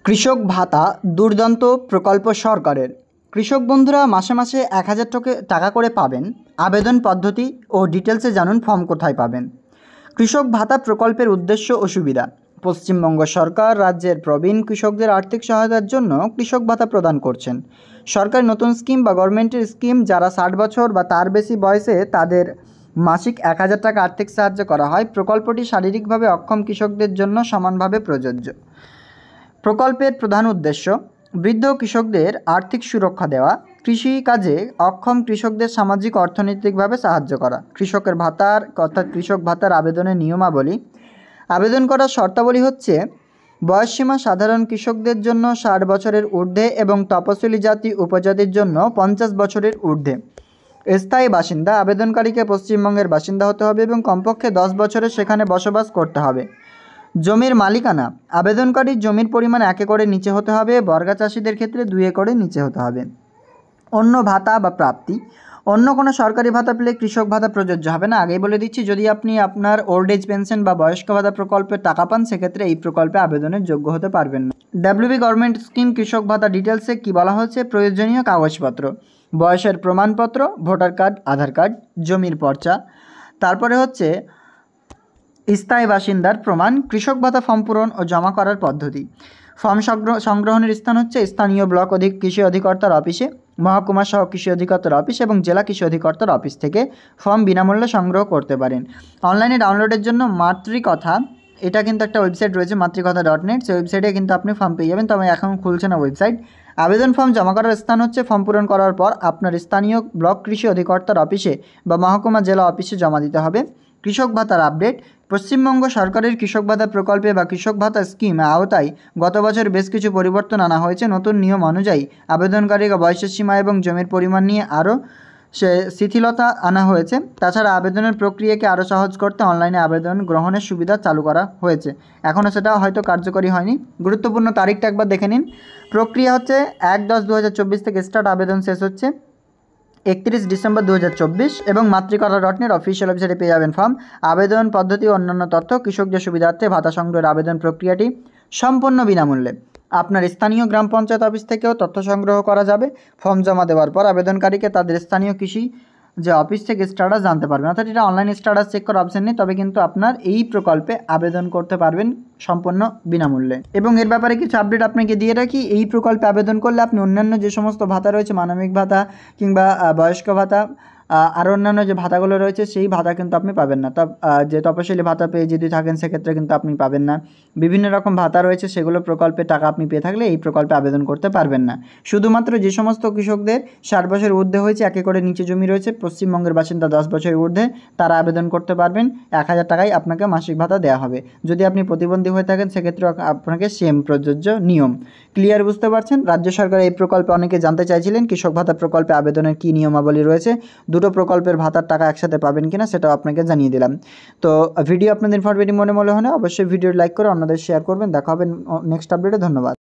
কৃষক ভাতা দুর্দান্ত প্রকল্প সরকারের। কৃষক বন্ধুরা মাসে মাসে ১,০০০ টাকা করে পাবেন। আবেদন পদ্ধতি ও ডিটেলসে জানুন ফর্ম কোথায় পাবেন। কৃষক ভাতা প্রকল্পের উদ্দেশ্য ও সুবিধা। পশ্চিমবঙ্গ সরকার রাজ্যের প্রবীণ কৃষকদের আর্থিক সহায়তার জন্য কৃষক ভাতা প্রদান করছেন। সরকার নতুন স্কিম বা গভর্নমেন্টের স্কিম, যারা ৬০ বছর বা তার বেশি বয়সে তাদের মাসিক ১,০০০ টাকা আর্থিক সাহায্য করা হয়। প্রকল্পটি শারীরিকভাবে অক্ষম কৃষকদের জন্য সমানভাবে প্রযোজ্য। প্রকল্পের প্রধান উদ্দেশ্য বৃদ্ধ কৃষকদের আর্থিক সুরক্ষা দেওয়া, কৃষিকাজে অক্ষম কৃষকদের সামাজিক অর্থনৈতিকভাবে সাহায্য করা। কৃষকের ভাতার অর্থাৎ কৃষক ভাতার আবেদনের নিয়মাবলী। আবেদন করার শর্তাবলী হচ্ছে বয়সসীমা সাধারণ কৃষকদের জন্য ৬০ বছরের ঊর্ধ্বে এবং তপশিলি জাতি উপজাতির জন্য ৫০ বছরের ঊর্ধ্বে। স্থায়ী বাসিন্দা, আবেদনকারীকে পশ্চিমবঙ্গের বাসিন্দা হতে হবে এবং কমপক্ষে ১০ বছরের সেখানে বসবাস করতে হবে। জমির মালিকানা, আবেদনকারীর জমির পরিমাণ ১ একরের নিচে হতে হবে। বর্গা চাষিদের ক্ষেত্রে ২ একরের নিচে হতে হবে। অন্য ভাতা বা প্রাপ্তি, অন্য কোনো সরকারি ভাতা পেলে কৃষক ভাতা প্রযোজ্য হবে না। আগেই বলে দিচ্ছি, যদি আপনি আপনার ওল্ড এজ পেনশন বা বয়স্ক ভাতা প্রকল্পের টাকা পান, সেক্ষেত্রে এই প্রকল্পে আবেদনের যোগ্য হতে পারবেন না। ডাব্লিউবি গভর্নমেন্ট স্কিম কৃষক ভাতা ডিটেলসে কী বলা হচ্ছে: প্রয়োজনীয় কাগজপত্র, বয়সের প্রমাণপত্র, ভোটার কার্ড, আধার কার্ড, জমির পর্চা, তারপরে হচ্ছে স্থায়ী বাসিন্দার প্রমাণ। কৃষক ভাতা ফর্ম পূরণ ও জমা করার পদ্ধতি। ফর্ম সংগ্রহণের স্থান হচ্ছে স্থানীয় ব্লক কৃষি অধিকর্তার অফিসে, মহকুমা সহ কৃষি অধিকর্তার অফিস এবং জেলা কৃষি অধিকর্তার অফিস থেকে ফর্ম বিনামূল্যে সংগ্রহ করতে পারেন। অনলাইনে ডাউনলোডের জন্য মাতৃকথা, এটা কিন্তু একটা ওয়েবসাইট রয়েছে matrikatha.net, সেই ওয়েবসাইটে কিন্তু আপনি ফর্ম পেয়ে যাবেন, তবে এখন খুলছে না ওয়েবসাইট। আবেদন ফর্ম জমা করার স্থান হচ্ছে ফর্ম পূরণ করার পর আপনার স্থানীয় ব্লক কৃষি অধিকর্তার অফিসে বা মহকুমা জেলা অফিসে জমা দিতে হবে। কৃষক ভাতার আপডেট। পশ্চিমবঙ্গ সরকারের কৃষক ভাতা প্রকল্পে বা কৃষক ভাতা স্কিম আওতায় গত বছর বেশ কিছু পরিবর্তন আনা হয়েছে। নতুন নিয়ম অনুযায়ী আবেদনকারীকে বয়সের সীমা এবং জমির পরিমাণ নিয়ে আরও শিথিলতা আনা হয়েছে। তাছাড়া আবেদনের প্রক্রিয়াকে আরও সহজ করতে অনলাইনে আবেদন গ্রহণের সুবিধা চালু করা হয়েছে। এখনও সেটা হয়তো কার্যকরী হয়নি। গুরুত্বপূর্ণ তারিখটা একবার দেখে নিন। প্রক্রিয়া হচ্ছে ১/১০/২০২৪ থেকে স্টার্ট, আবেদন শেষ হচ্ছে ৩১ ডিসেম্বর ২০২৪ এবং matrikatha.net অফিসিয়াল ওয়েবসাইটে পেয়ে যাবেন ফর্ম। আবেদন পদ্ধতি ও অন্যান্য তথ্য। কৃষকদের সুবিধার্থে ভাতা সংগ্রহের আবেদন প্রক্রিয়াটি সম্পূর্ণ বিনামূল্যে। আপনার স্থানীয় গ্রাম পঞ্চায়েত অফিস থেকেও তথ্য সংগ্রহ করা যাবে। ফর্ম জমা দেওয়ার পর আবেদনকারীকে তাদের স্থানীয় কৃষি যে অফিস থেকে স্ট্যাটাস জানতে পারবেন, অর্থাৎ এটা অনলাইন স্ট্যাটাস চেক করার অপশন নেই, তবে কিন্তু আপনার এই প্রকল্পে আবেদন করতে পারবেন সম্পূর্ণ বিনামূল্যে। এবং এর ব্যাপারে কিছু আপডেট আপনাকে দিয়ে রাখি, এই প্রকল্পে আবেদন করলে আপনি অন্যান্য যে সমস্ত ভাতা রয়েছে, মানবিক ভাতা কিংবা বয়স্ক ভাতা, আরও অন্যান্য যে ভাতাগুলো রয়েছে, সেই ভাতা কিন্তু আপনি পাবেন না। যে তপশিলি ভাতা পেয়ে যদি থাকেন, সেক্ষেত্রে কিন্তু আপনি পাবেন না। বিভিন্ন রকম ভাতা রয়েছে, সেগুলো প্রকল্পে টাকা আপনি পেয়ে থাকলে এই প্রকল্পে আবেদন করতে পারবেন না। শুধুমাত্র যে সমস্ত কৃষকদের ৬০ বছরের ঊর্ধ্বে হয়েছে, ১ একরের নিচে জমি রয়েছে, পশ্চিমবঙ্গের বাসিন্দা ১০ বছরের ঊর্ধ্বে, তারা আবেদন করতে পারবেন। ১,০০০ টাকায় আপনাকে মাসিক ভাতা দেওয়া হবে। যদি আপনি প্রতিবন্ধী হয়ে থাকেন, সেক্ষেত্রে আপনাকে সেম প্রযোজ্য নিয়ম। ক্লিয়ার বুঝতে পারছেন? রাজ্য সরকার এই প্রকল্পে অনেকে জানতে চাইছিলেন কৃষক ভাতা প্রকল্পে আবেদনের কী নিয়মাবলী রয়েছে, দুটো প্রকল্পের ভাতার টাকা একসাথে পাবেন কিনা সেটাও আপনাকে জানিয়ে দিলাম। তো ভিডিও আপনাদের ইনফরমেটিভ মনে হলে অবশ্যই ভিডিও লাইক করে অন্যদের শেয়ার করবেন। দেখা হবে নেক্সট আপডেটে। ধন্যবাদ।